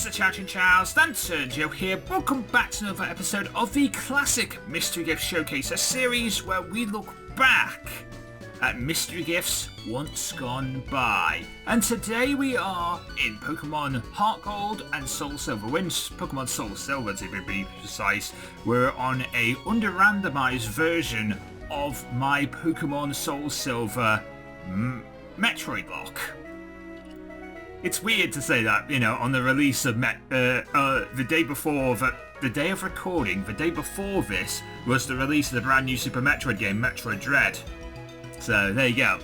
Mr. Chinchow, LanturnJoe here. Welcome back to another episode of the classic Mystery Gift Showcase, a series where we look back at mystery gifts once gone by. And today we are in Pokemon Heart Gold and Soul Silver. We're in Pokemon Soul Silver to be precise. We're on a under-randomized version of my Pokemon Soul Silver Metroid lock. It's weird to say that, you know, on the release of the day before, the day of recording, the day before this was the release of the brand new Super Metroid game, Metroid Dread. So, there you go.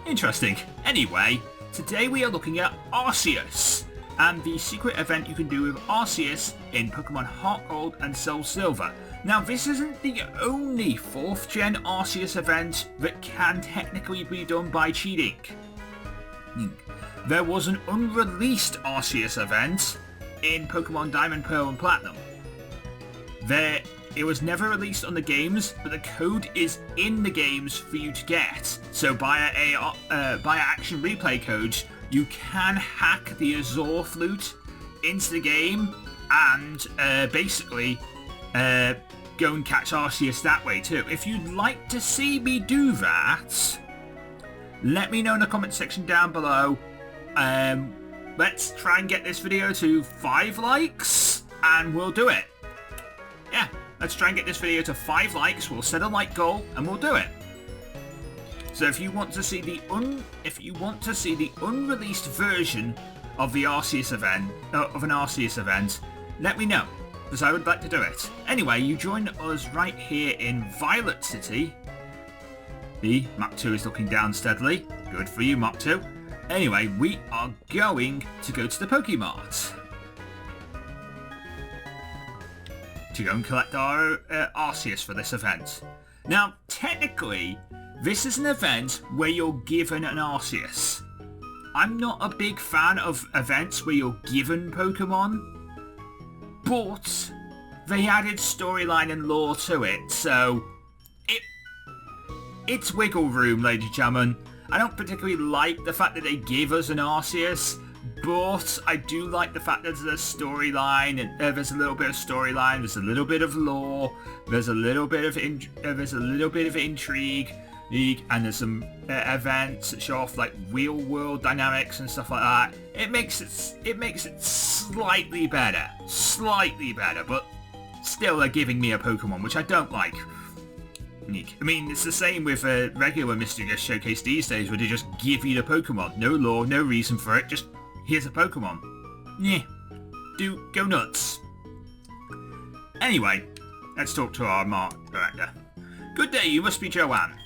Interesting. Anyway, today we are looking at Arceus, and the secret event you can do with Arceus in Pokemon Heart Gold and Soul Silver. Now, this isn't the only 4th Gen Arceus event that can technically be done by cheating. There was an unreleased Arceus event in Pokemon Diamond, Pearl and Platinum. It was never released on the games, but the code is in the games for you to get. So via Action Replay codes, you can hack the Azure Flute into the game and basically go and catch Arceus that way too. If you'd like to see me do that, let me know in the comment section down below. Let's try and get this video to 5 likes and we'll do it. Yeah, let's try and get this video to 5 likes. We'll set a like goal and we'll do it. So if you want to see the unreleased version of the Arceus event, let me know, because I would like to do it. Anyway, you join us right here in Violet City. The Mach 2 is looking down steadily. Good for you, Mach 2. Anyway, we are going to go to the Pokemart to go and collect our Arceus for this event. Now, technically, this is an event where you're given an Arceus. I'm not a big fan of events where you're given Pokemon, but they added storyline and lore to it, so it's wiggle room, ladies and gentlemen. I don't particularly like the fact that they give us an Arceus, but I do like the fact that there's a storyline, and there's a little bit of storyline, there's a little bit of lore, there's a little bit of intrigue, and there's some events that show off like real world dynamics and stuff like that. It makes it slightly better, but still they're giving me a Pokemon, which I don't like. I mean, it's the same with a regular Mystery Gift Showcase these days, where they just give you the Pokemon. No lore, no reason for it, just here's a Pokemon. Yeah, go nuts. Anyway, let's talk to our Mart director. Good day, you must be Joanne.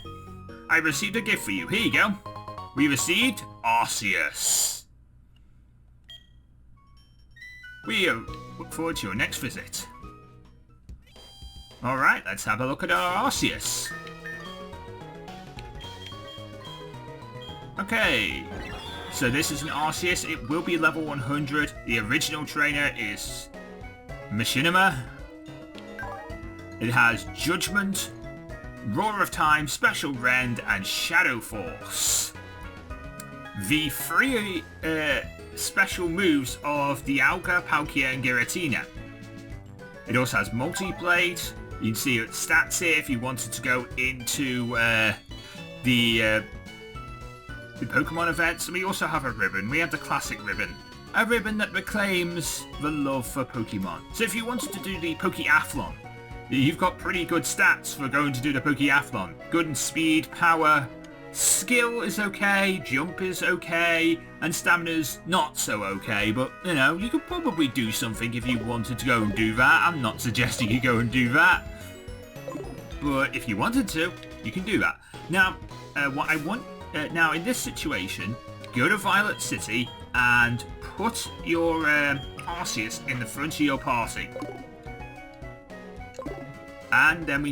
I received a gift for you. Here you go. We received Arceus. We look forward to your next visit. Alright, let's have a look at our Arceus. Okay, so this is an Arceus. It will be level 100. The original trainer is Machinima. It has Judgment, Roar of Time, Special Rend, and Shadow Force. The 3 special moves of Dialga, Palkia, and Giratina. It also has Multi-Blade. You can see its stats here if you wanted to go into the Pokemon events. And we also have a ribbon. We have the classic ribbon. A ribbon that proclaims the love for Pokemon. So if you wanted to do the Pokeathlon, you've got pretty good stats for going to do the Pokeathlon. Good in speed, power, skill is okay, jump is okay, and stamina's not so okay, but, you know, you could probably do something if you wanted to go and do that. I'm not suggesting you go and do that, but if you wanted to, you can do that. Now, now in this situation, go to Violet City and put your Arceus in the front of your party. And then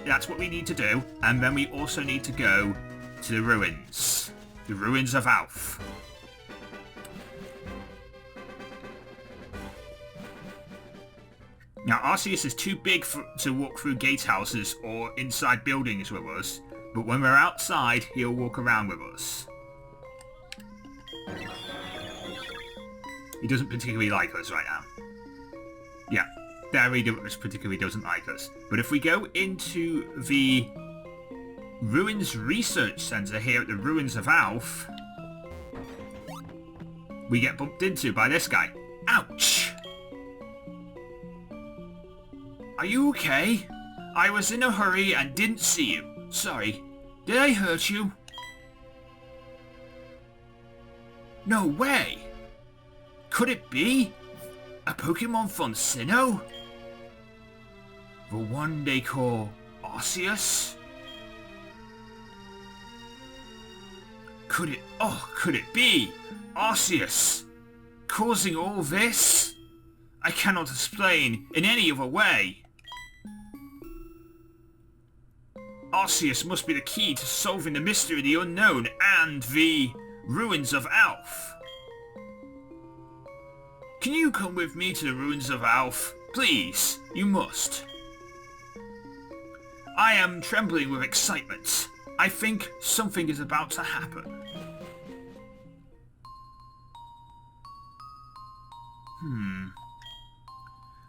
that's what we need to do, and then we also need to go to the ruins. The ruins of Alph. Now, Arceus is too big to walk through gatehouses or inside buildings with us, but when we're outside, he'll walk around with us. He doesn't particularly like us right now. Yeah, there he particularly doesn't like us. But if we go into the Ruins Research Centre here at the Ruins of Alf, we get bumped into by this guy. Ouch! Are you okay? I was in a hurry and didn't see you. Sorry. Did I hurt you? No way! Could it be a Pokemon from Sinnoh? The one they call Arceus? Could it be Arceus causing all this? I cannot explain in any other way. Arceus must be the key to solving the mystery of the unknown and the Ruins of Alf. Can you come with me to the Ruins of Alf? Please, you must. I am trembling with excitement. I think something is about to happen.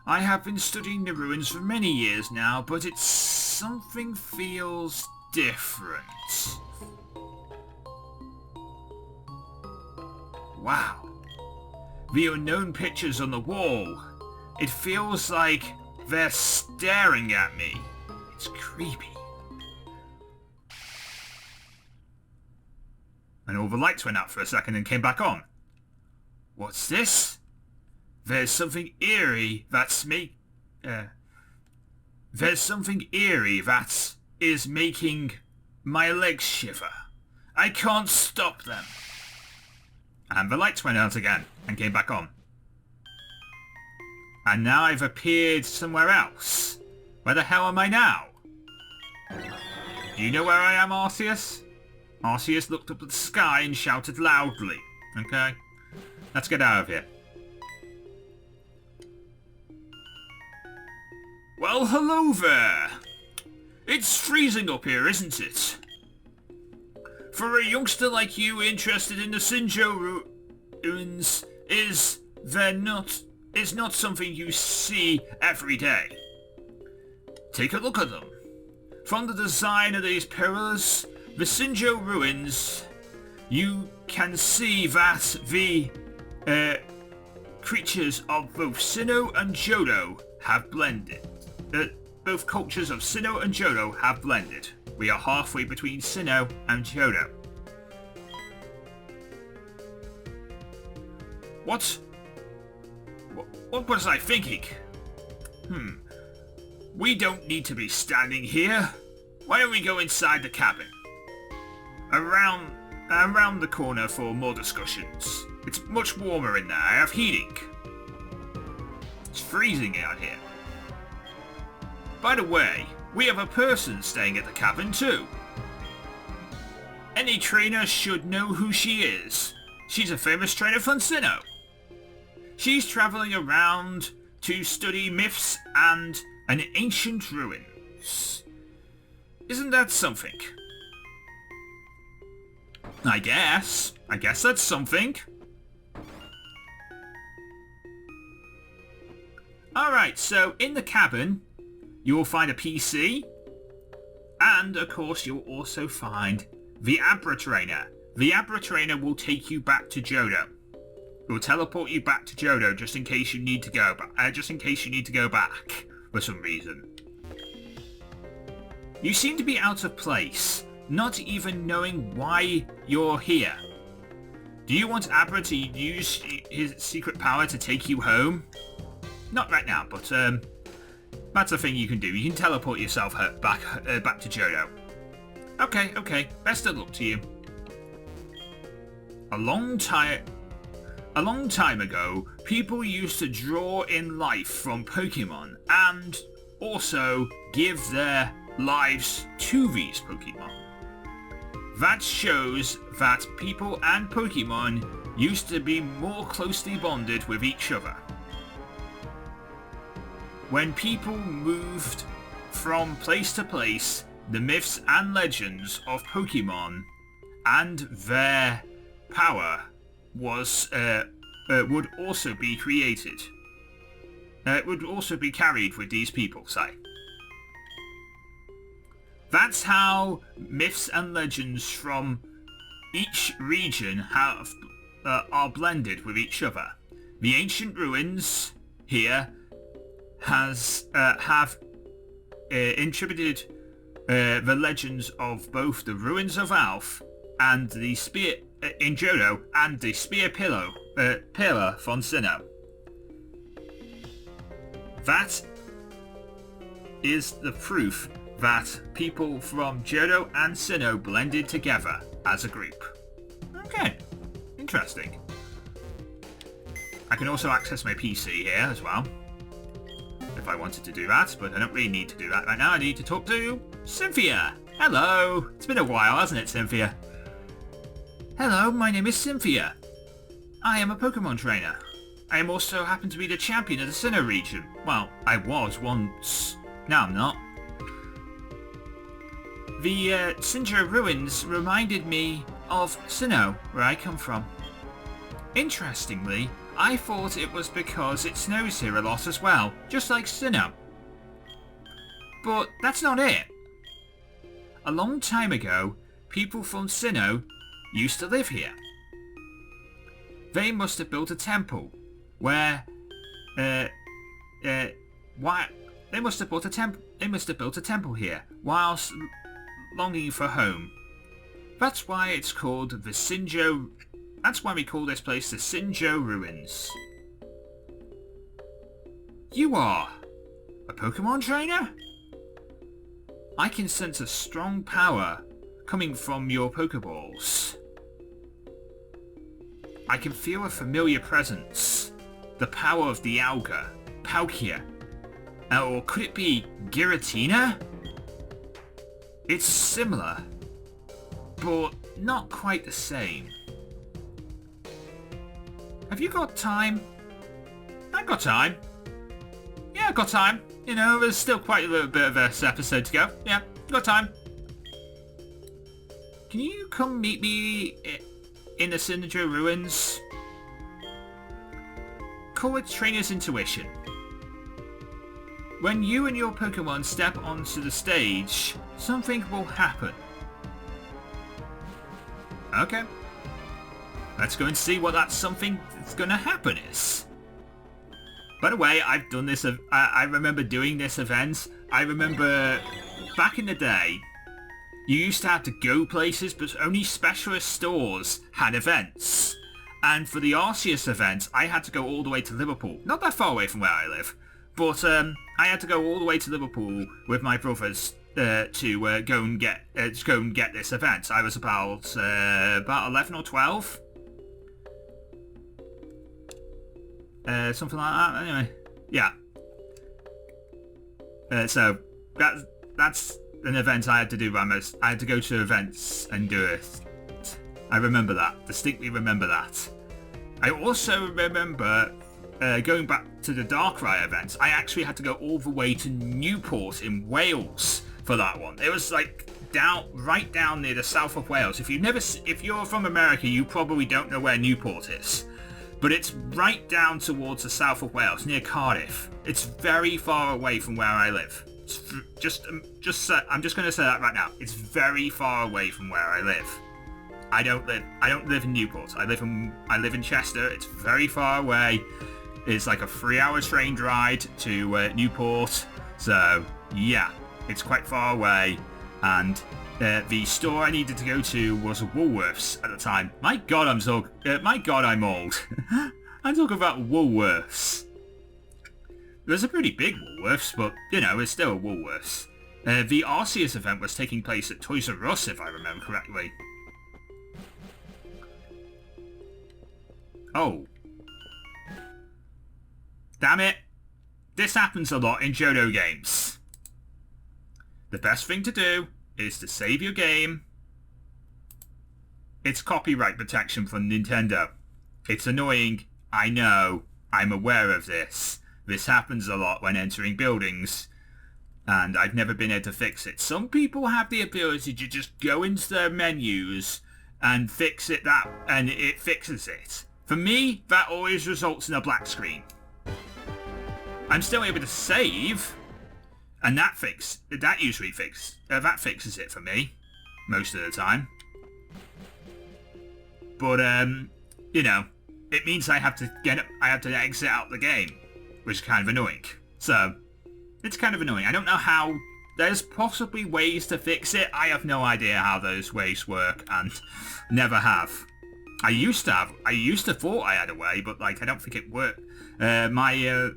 I have been studying the ruins for many years now, but something feels different. Wow. The unknown pictures on the wall. It feels like they're staring at me. It's creepy. And all the lights went out for a second and came back on. What's this? There's something eerie that's There's something eerie that is making my legs shiver. I can't stop them. And the lights went out again and came back on. And now I've appeared somewhere else. Where the hell am I now? Do you know where I am, Arceus? Arceus looked up at the sky and shouted loudly. Okay, let's get out of here. Well, hello there. It's freezing up here, isn't it? For a youngster like you interested in the Chinchow ruins is not something you see every day. Take a look at them. From the design of these pillars, the Chinchow ruins, you can see that the creatures of both Sinnoh and Johto have blended. Both cultures of Sinnoh and Johto have blended. We are halfway between Sinnoh and Johto. What was I thinking? We don't need to be standing here. Why don't we go inside the cabin? Around the corner for more discussions. It's much warmer in there. I have heating. It's freezing out here. By the way, we have a person staying at the cabin too. Any trainer should know who she is. She's a famous trainer from Sinnoh. She's travelling around to study myths and an ancient ruins. Isn't that something? I guess that's something. Alright, so in the cabin, you will find a PC, and of course you'll also find the Abra Trainer. The Abra Trainer will take you back to Johto. It will teleport you back to Johto just in case you need to go back for some reason. You seem to be out of place, not even knowing why you're here. Do you want Abra to use his secret power to take you home? Not right now, but that's a thing you can do. You can teleport yourself back to Johto. Okay. Best of luck to you. A long time ago, people used to draw in life from Pokémon and also give their lives to these Pokémon. That shows that people and Pokémon used to be more closely bonded with each other. When people moved from place to place, the myths and legends of Pokémon and their power was would also be created. It would also be carried with these people, say. That's how myths and legends from each region are blended with each other. The ancient ruins here have attributed the legends of both the ruins of Alf and the spear in Johto and the spear pillar from Sinnoh. That is the proof that people from Johto and Sinnoh blended together as a group. Okay, interesting. I can also access my PC here as well, if I wanted to do that, but I don't really need to do that right now. I need to talk to Cynthia. Hello. It's been a while, hasn't it, Cynthia? Hello, my name is Cynthia. I am a Pokemon trainer. I am also happen to be the champion of the Sinnoh region. Well, I was once. Now I'm not. The Chinchow ruins reminded me of Sinnoh, where I come from. Interestingly, I thought it was because it snows here a lot as well, just like Sinnoh. But that's not it. A long time ago, people from Sinnoh used to live here. They must have built a temple where they must have built a temple here whilst longing for home. That's why it's called the Chinchow. That's why we call this place the Chinchow Ruins. You are a Pokemon trainer? I can sense a strong power coming from your Pokeballs. I can feel a familiar presence. The power of the Palkia. Or could it be Giratina? It's similar, but not quite the same. Have you got time? I've got time. Yeah, I've got time. You know, there's still quite a little bit of this episode to go. Yeah, got time. Can you come meet me in the Chinchow ruins? Call it Trainer's Intuition. When you and your Pokemon step onto the stage, something will happen. Okay. Let's go and see what that something that's going to happen is. By the way, I've done this. I remember doing this event. I remember back in the day, you used to have to go places, but only specialist stores had events. And for the Arceus event, I had to go all the way to Liverpool. Not that far away from where I live. But I had to go all the way to Liverpool with my brothers to go and get this event. I was about 11 or 12. Something like that. Anyway, yeah. So that's an event I had to do. I had to go to events and do it. I remember that. Distinctly remember that. I also remember going back to the Darkrai event. I actually had to go all the way to Newport in Wales for that one. It was like right down near the south of Wales. If you're from America, you probably don't know where Newport is. But it's right down towards the south of Wales, near Cardiff. It's very far away from where I live. I'm just going to say that right now. It's very far away from where I live. I don't live in Newport. I live in Chester. It's very far away. It's like a 3-hour train ride to Newport. So yeah, it's quite far away. And the store I needed to go to was Woolworths at the time. My God, I'm old. I'm talking about Woolworths. It was a pretty big Woolworths, but you know, it's still a Woolworths. The Arceus event was taking place at Toys R Us, if I remember correctly. Oh. Damn it. This happens a lot in Johto games. The best thing to do is to save your game. It's copyright protection from Nintendo. It's annoying, I know, I'm aware of this. This happens a lot when entering buildings, and I've never been able to fix it. Some people have the ability to just go into their menus and fix it and it fixes it. For me, that always results in a black screen. I'm still able to save, and that fixes it for me most of the time. But you know, it means I have to exit out the game, which is kind of annoying. So it's kind of annoying. I don't know how. There's possibly ways to fix it. I have no idea how those ways work, and never have. I used to thought I had a way, but like I don't think it worked. My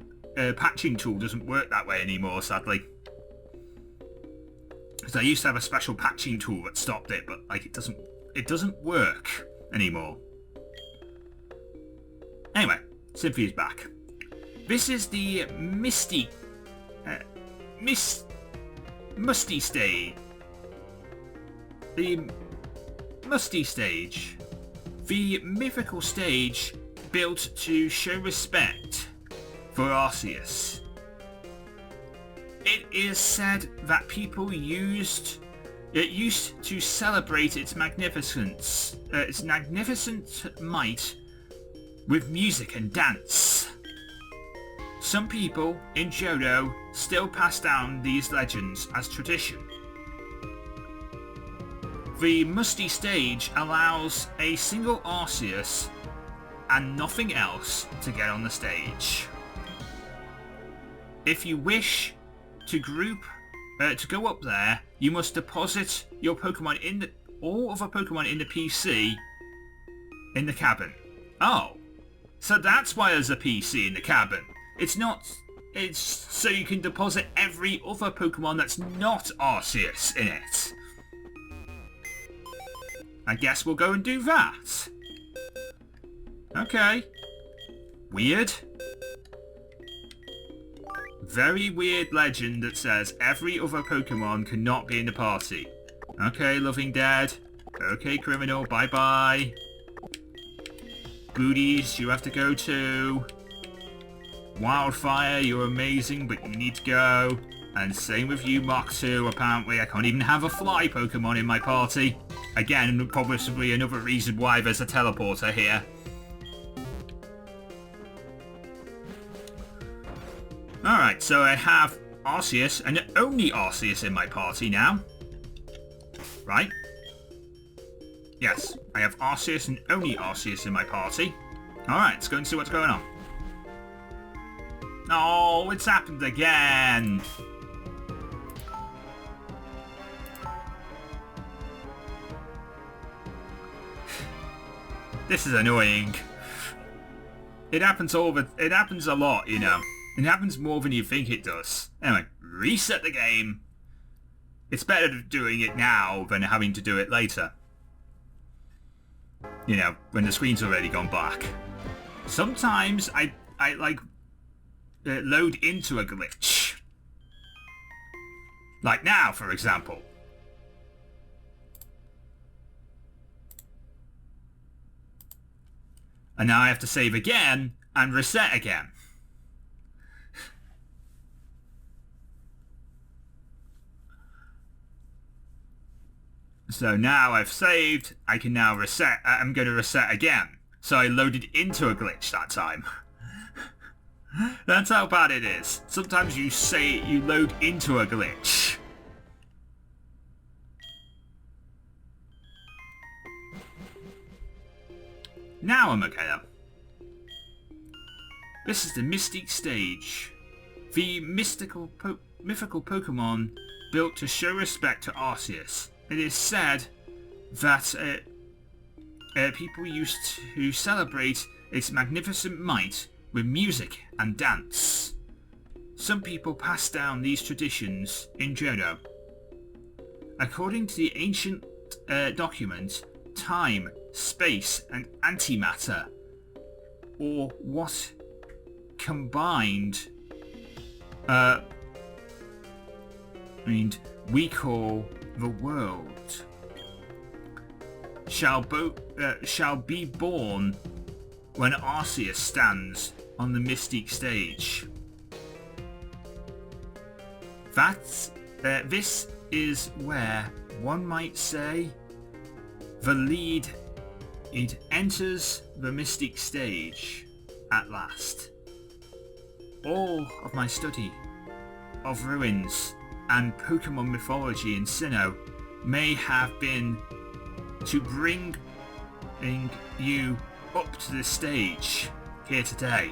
patching tool doesn't work that way anymore, sadly. Because I used to have a special patching tool that stopped it, but like it doesn't work anymore. Anyway, Cynthia's back. This is the Musty stage. The Musty stage. The mythical stage built to show respect for Arceus. It is said that people used to celebrate its magnificent might with music and dance. Some people in Johto still pass down these legends as tradition. The Musty stage allows a single Arceus and nothing else to get on the stage. If you wish to go up there, you must deposit your Pokemon in all other Pokemon in the PC in the cabin. Oh, so that's why there's a PC in the cabin. It's so you can deposit every other Pokemon that's not Arceus in it. I guess we'll go and do that. Okay. Weird. Very weird legend that says every other Pokemon cannot be in the party. Okay, Loving Dead. Okay, Criminal, bye-bye. Booties, you have to go too. Wildfire, you're amazing, but you need to go. And same with you, Mach 2. Apparently, I can't even have a fly Pokemon in my party. Again, probably another reason why there's a teleporter here. Alright, so I have Arceus, and only Arceus in my party now. Right? Yes, I have Arceus and only Arceus in my party. Alright, let's go and see what's going on. Oh, it's happened again! This is annoying. It happens a lot, you know. It happens more than you think it does. Anyway, reset the game. It's better doing it now than having to do it later. You know, when the screen's already gone black. Sometimes I like load into a glitch. Like now, for example. And now I have to save again and reset again. So now I've saved, I can now reset. I'm going to reset again. So I loaded into a glitch that time. That's how bad it is. Sometimes you load into a glitch. Now I'm okay though. This is the Mystic stage. The mythical Pokemon built to show respect to Arceus. It is said that people used to celebrate its magnificent might with music and dance. Some people pass down these traditions in Johto. According to the ancient document, time, space, and antimatter, or what combined, we call the world, shall be born when Arceus stands on the Mystic stage. This is where, one might say, the lead It enters the mystic stage at last. All of my study of ruins and Pokemon mythology in Sinnoh may have been to bring you up to this stage here today.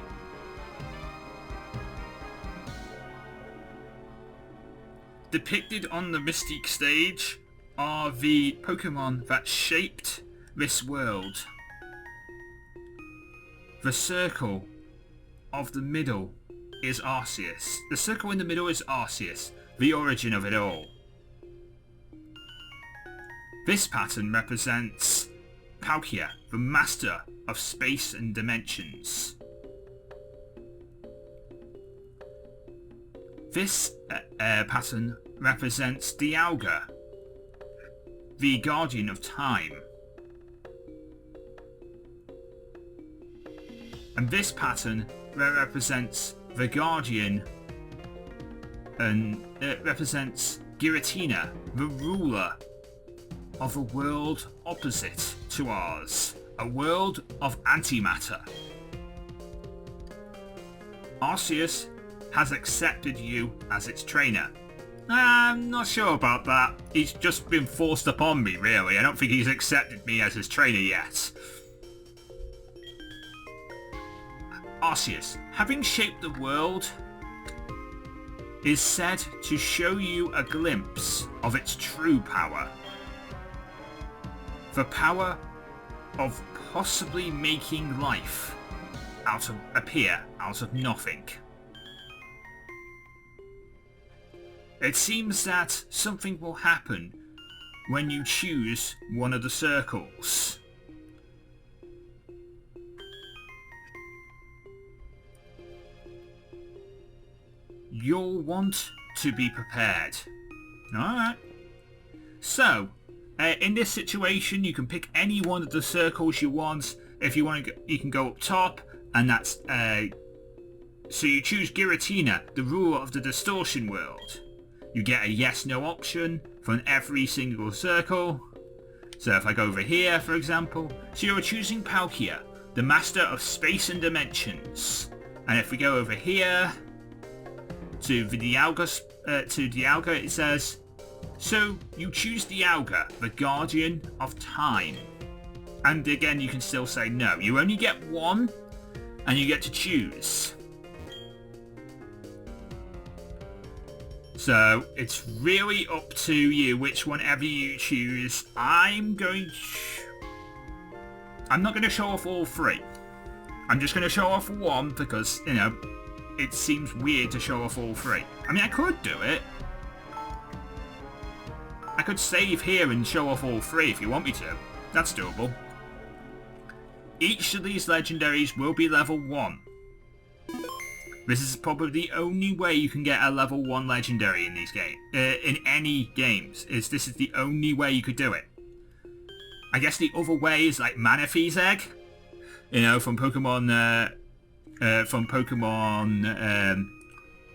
Depicted on the mystic stage are the Pokemon that shaped this world. The circle of the middle is Arceus. The circle in the middle is Arceus, the origin of it all. This pattern represents Palkia, the master of space and dimensions. This pattern represents Dialga, the guardian of time. And this pattern represents the guardian and represents Giratina, the ruler of a world opposite to ours, a world of antimatter. Arceus has accepted you as its trainer. I'm not sure about that. He's just been forced upon me, really. I don't think he's accepted me as his trainer yet. Arceus, having shaped the world, is said to show you a glimpse of its true power. The power of possibly making life appear out of nothing. It seems that something will happen when you choose one of the circles. You'll want to be prepared. Alright. So, in this situation, you can pick any one of the circles you want. If you want to, you can go up top, and that's... so you choose Giratina, the ruler of the distortion world. You get a yes-no option from every single circle. So if I go over here, for example, so you're choosing Palkia, the master of space and dimensions. And if we go over here to the Dialga, it says, so you choose Dialga, the guardian of time. And again, you can still say no. You only get one, and you get to choose. So it's really up to you which whenever you choose. I'm not going to show off all three. I'm just going to show off one because, you know, it seems weird to show off all three. I mean, I could do it. I could save here and show off all three if you want me to. That's doable. Each of these legendaries will be level 1. This is probably the only way you can get a level 1 legendary in these games. In any games. This is the only way you could do it. I guess the other way is like Manaphy's Egg. You know, from Pokemon...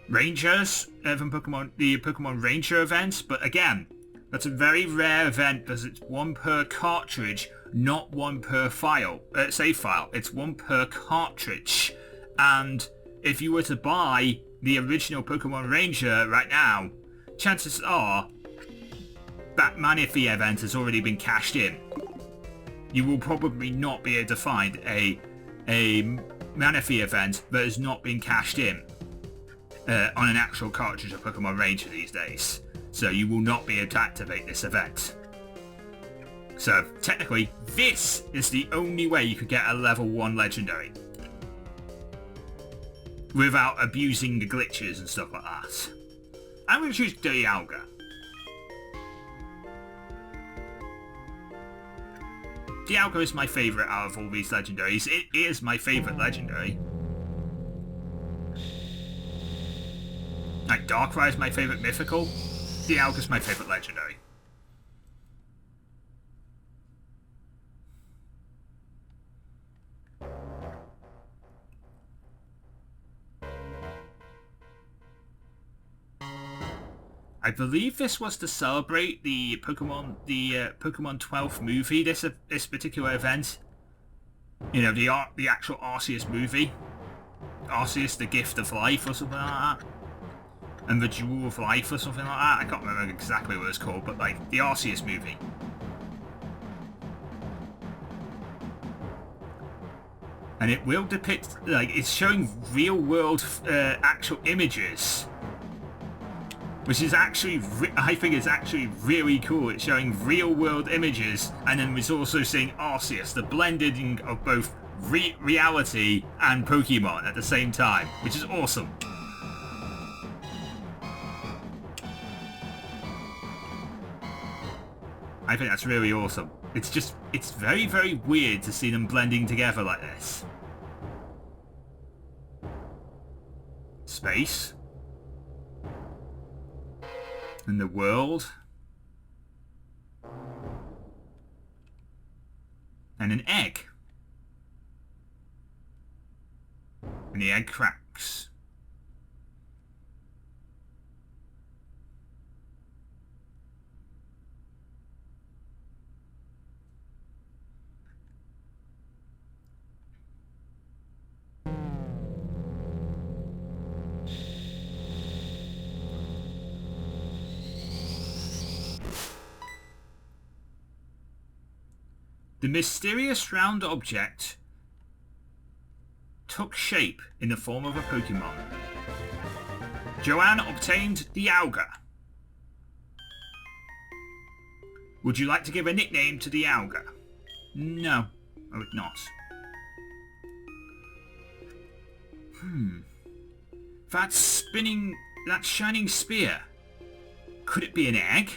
Rangers. From the Pokemon Ranger event. But again, that's a very rare event because it's 1 per cartridge, not 1 per save file. It's 1 per cartridge. And if you were to buy the original Pokemon Ranger right now, chances are that Manaphy event has already been cashed in. You will probably not be able to find a Manaphy event that has not been cashed in on an actual cartridge of Pokemon Ranger these days. So you will not be able to activate this event. So technically, this is the only way you could get a level 1 legendary without abusing the glitches and stuff like that. I'm going to choose Dialga. Dialga is my favourite out of all these legendaries. It is my favourite legendary. Like Darkrai is my favourite mythical. Dialga is my favourite legendary. I believe this was to celebrate the Pokemon 12th movie, this particular event. You know, the actual Arceus movie. Arceus, the Gift of Life or something like that. And the Jewel of Life or something like that. I can't remember exactly what it's called, but like the Arceus movie. And it will depict, like, it's showing real world actual images. Which is actually, I think it's actually really cool. It's showing real world images, and then it's also saying Arceus, the blending of both reality and Pokemon at the same time, which is awesome. I think that's really awesome. It's very, very weird to see them blending together like this. Space. And the world. And an egg. And the egg cracks. The mysterious round object took shape in the form of a Pokemon. Joanne obtained the Auga. Would you like to give a nickname to the Auga? No, I would not. That shining spear. Could it be an egg?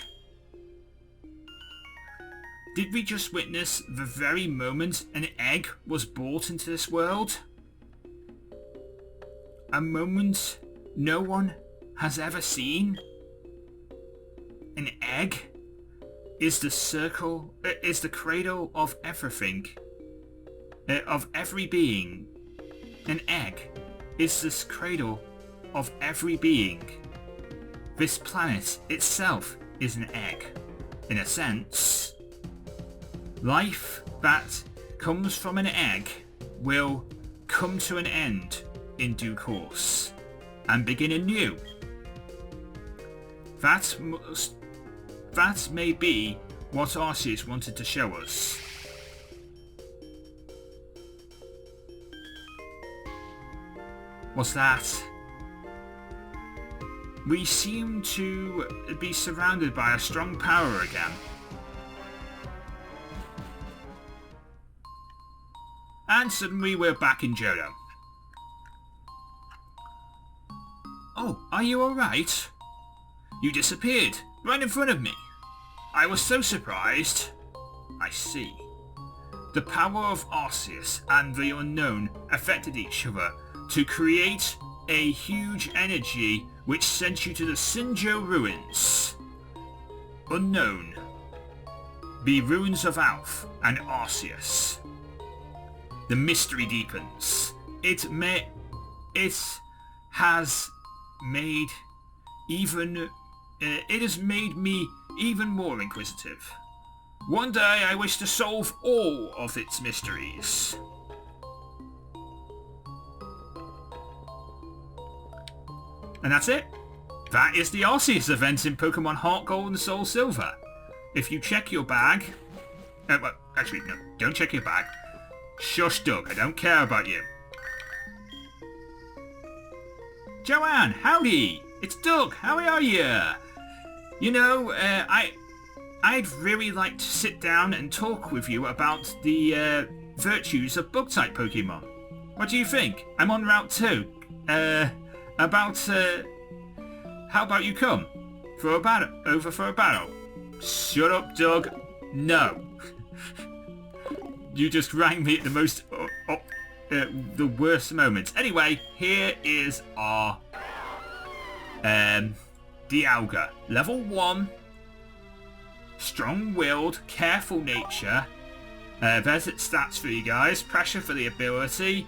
Did we just witness the very moment an egg was brought into this world? A moment no one has ever seen? An egg is the cradle of everything, of every being. An egg is this cradle of every being. This planet itself is an egg, in a sense. Life that comes from an egg will come to an end in due course and begin anew. That may be what Arceus wanted to show us. What's that? We seem to be surrounded by a strong power again. And suddenly we're back in Johto. Oh, are you alright? You disappeared, right in front of me. I was so surprised. I see. The power of Arceus and the Unknown affected each other to create a huge energy which sent you to the Chinchow ruins. Unknown. The ruins of Alph and Arceus. The mystery deepens. It has made me even more inquisitive. One day I wish to solve all of its mysteries. And that's it. That is the Arceus event in Pokemon Heart Gold and Soul Silver. If you check your bag... well, actually, no, don't check your bag. Shush, Doug, I don't care about you. Joanne, howdy! It's Doug, how are you? You know, I'd really like to sit down and talk with you about the virtues of Bug-type Pokemon. What do you think? I'm on Route 2. How about you come? Over for a battle? Shut up, Doug. No. You just rang me at the most... the worst moments. Anyway, here is our... Dialga. Level 1. Strong-willed, careful nature. There's its stats for you guys. Pressure for the ability.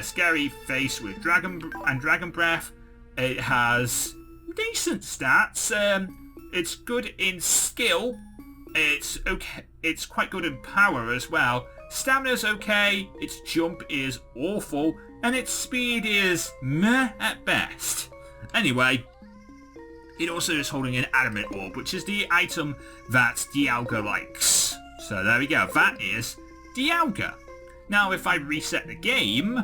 Scary face with dragon breath. It has decent stats. It's good in skill. It's okay. It's quite good in power as well. Stamina's okay, its jump is awful, and its speed is meh at best. Anyway, it also is holding an adamant orb, which is the item that Dialga likes. So there we go, that is Dialga. Now if I reset the game,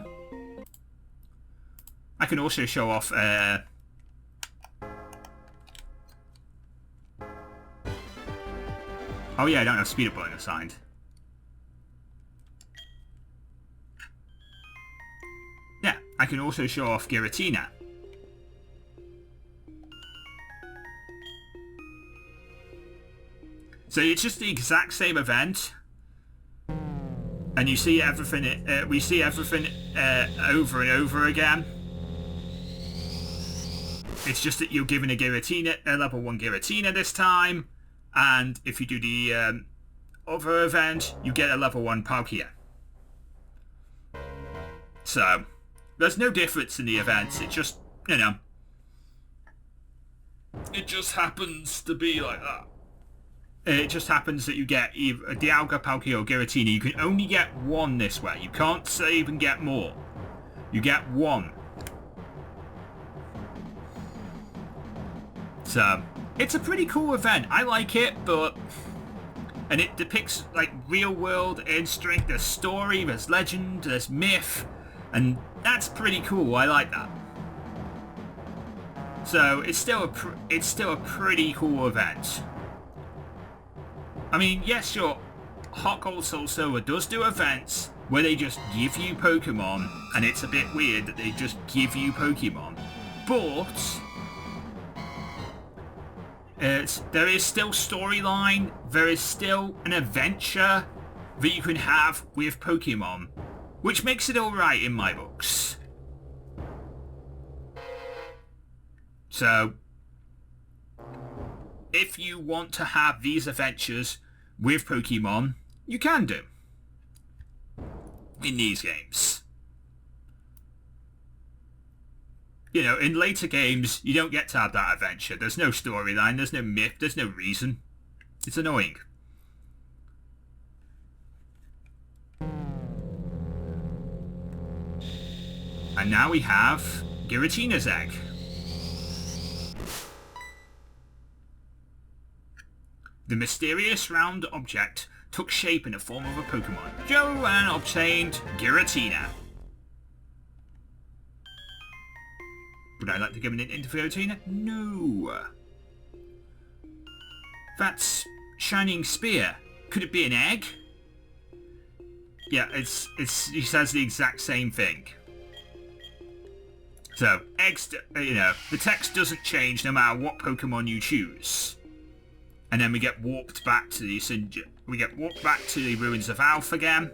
I can also show off oh yeah, I don't have speed up button assigned. Yeah, I can also show off Giratina. So it's just the exact same event, and you see everything. We see everything over and over again. It's just that you're given a Giratina, a level 1 Giratina this time, and if you do the other event, you get a level 1 Palkia. So there's no difference in the events. It just, you know, it just happens to be like that. It just happens that you get either a Dialga, Palkia, or Giratina. You can only get one this way. You can't save and get more. You get one. So, it's a pretty cool event. I like it, but... And it depicts, like, real world and strength. There's story, there's legend, there's myth. And that's pretty cool. I like that. So, it's still a pretty cool event. I mean, yes, sure, Hot Gold Soul Silver does do events where they just give you Pokemon, and it's a bit weird that they just give you Pokemon. But there is still storyline, there is still an adventure that you can have with Pokemon, which makes it alright in my books. So, if you want to have these adventures with Pokemon, you can do. In these games. You know, in later games, you don't get to have that adventure. There's no storyline, there's no myth, there's no reason. It's annoying. And now we have Giratina's egg. The mysterious round object took shape in the form of a Pokémon. Joe and obtained Giratina. Would I like to give an hint for Giratina? No. That's Shining Spear. Could it be an egg? Yeah, he says the exact same thing. So, eggs, you know, the text doesn't change no matter what Pokemon you choose. And then we get warped back to the ruins of Alph again.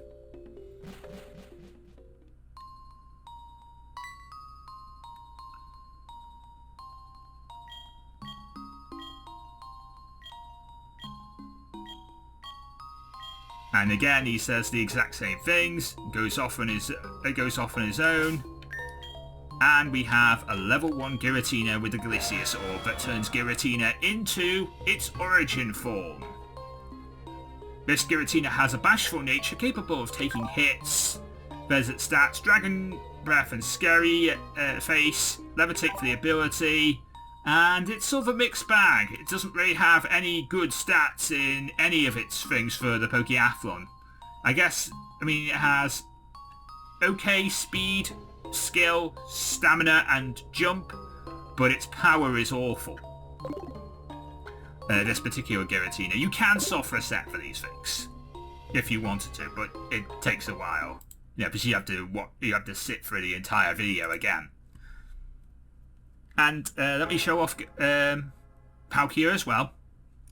And again, he says the exact same things. Goes off on his own. And we have a level 1 Giratina with the Glacius Orb that turns Giratina into its origin form. This Giratina has a bashful nature capable of taking hits. Desert stats, Dragon Breath and Scary Face, Levitate for the ability, and it's sort of a mixed bag. It doesn't really have any good stats in any of its things for the Pokeathlon. I mean, it has okay speed, skill, stamina, and jump, but its power is awful. This particular Giratina. You can soft reset for these things if you wanted to, but it takes a while. Yeah, because you have to sit through the entire video again. And let me show off Palkia as well.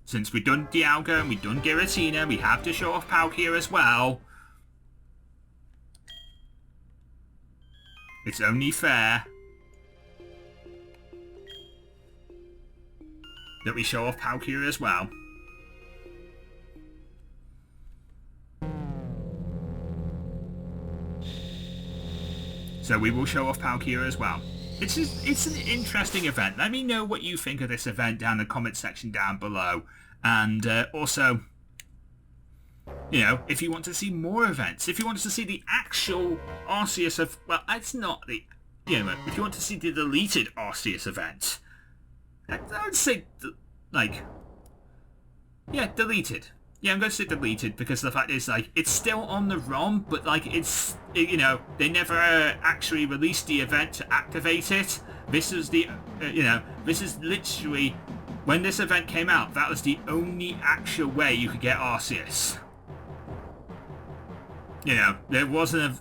Since we've done Dialga and we've done Giratina, we have to show off Palkia as well. It's only fair that we show off Palkia as well. So we will show off Palkia as well. It's an interesting event. Let me know what you think of this event down in the comment section down below. And also, You know, if you want to see more events, if you want to see the actual Arceus of... Well, it's not the... You know, if you want to see the deleted Arceus event, I would say, like... Yeah, deleted. Yeah, I'm going to say deleted because the fact is, like, it's still on the ROM, but, like, you know, they never actually released the event to activate it. This was the, you know, this is literally... When this event came out, that was the only actual way you could get Arceus. You know, there wasn't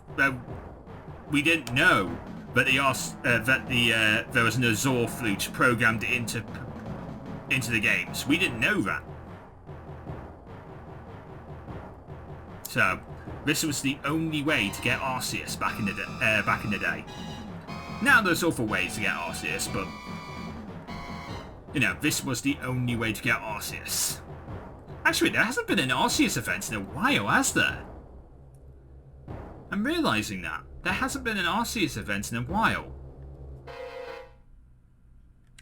we didn't know that there was an Azure flute programmed into the games. We didn't know that. So this was the only way to get Arceus back in the day. Now there's other ways to get Arceus, but you know, this was the only way to get Arceus. Actually, there hasn't been an Arceus event in a while, has there? I'm realising that. There hasn't been an Arceus event in a while.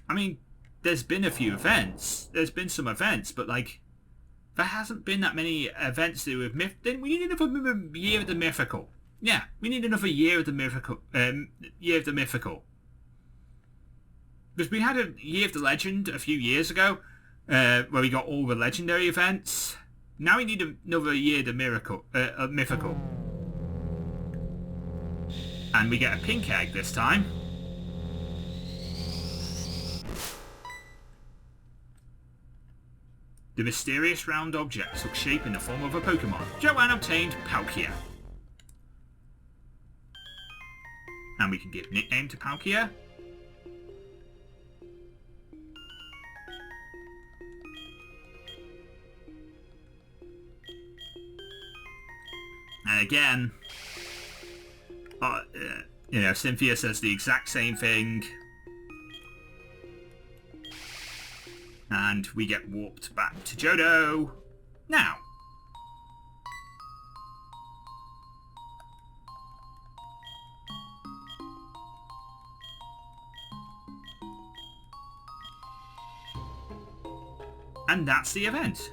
I mean, there's been a few events. There's been some events, but like, there hasn't been that many events to do with Then we need another year of the mythical. Yeah, we need another year of the mythical. Because we had a year of the legend a few years ago, where we got all the legendary events. Now we need another year of the mythical. And we get a pink egg this time. The mysterious round object took shape in the form of a Pokémon. Joanne obtained Palkia. And we can give nickname to Palkia. And again, you know, Cynthia says the exact same thing. And we get warped back to Johto. Now. And that's the event.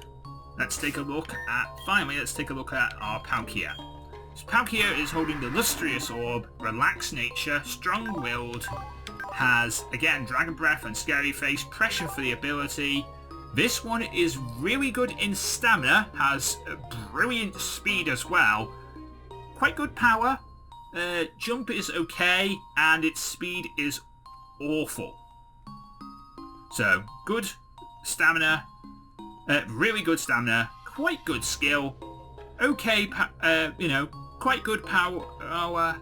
Let's take a look at our Palkia. So Palkia is holding the Lustrous Orb, relaxed nature, strong-willed, has, again, Dragon Breath and Scary Face, pressure for the ability. This one is really good in stamina, has brilliant speed as well, quite good power, jump is okay, and its speed is awful. So, good stamina, really good stamina, quite good skill, okay, you know, quite good power,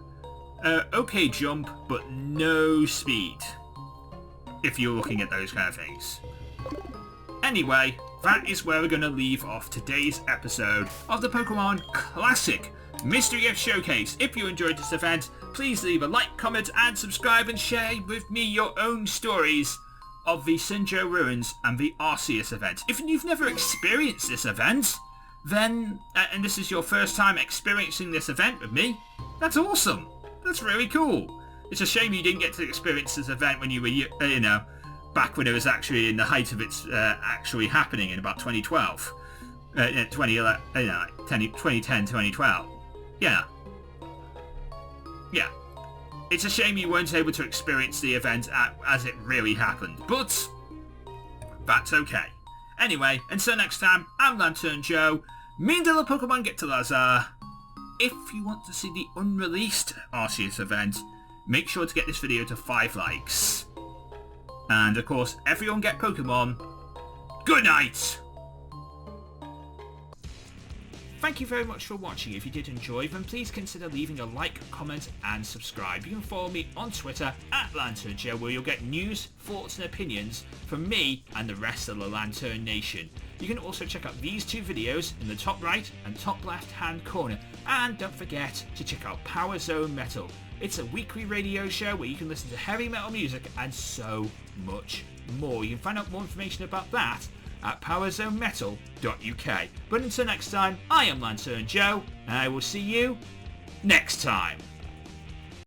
okay jump, but no speed, if you're looking at those kind of things. Anyway, that is where we're going to leave off today's episode of the Pokemon Classic Mystery Gift Showcase. If you enjoyed this event, please leave a like, comment, and subscribe, and share with me your own stories of the Chinchow Ruins and the Arceus event. If you've never experienced this event, then, and this is your first time experiencing this event with me, that's awesome. That's really cool. It's a shame you didn't get to experience this event when you were, you know, back when it was actually in the height of its actually happening in about 2012. 2010, 2012. Yeah. Yeah. It's a shame you weren't able to experience the event as it really happened, but that's okay. Anyway, until next time, I'm LanturnJoe. Me and the Pokemon get to Lazar. If you want to see the unreleased Arceus event, make sure to get this video to 5 likes. And of course, everyone get Pokemon. Good night! Thank you very much for watching. If you did enjoy, then please consider leaving a like, comment, and subscribe. You can follow me on Twitter @LanturnJoe, where you'll get news, thoughts, and opinions from me and the rest of the Lantern Nation. You can also check out these 2 videos in the top right and top left hand corner. And don't forget to check out Power Zone Metal. It's a weekly radio show where you can listen to heavy metal music and so much more. You can find out more information about that at powerzonemetal.uk. But until next time, I am LanturnJoe, and I will see you next time.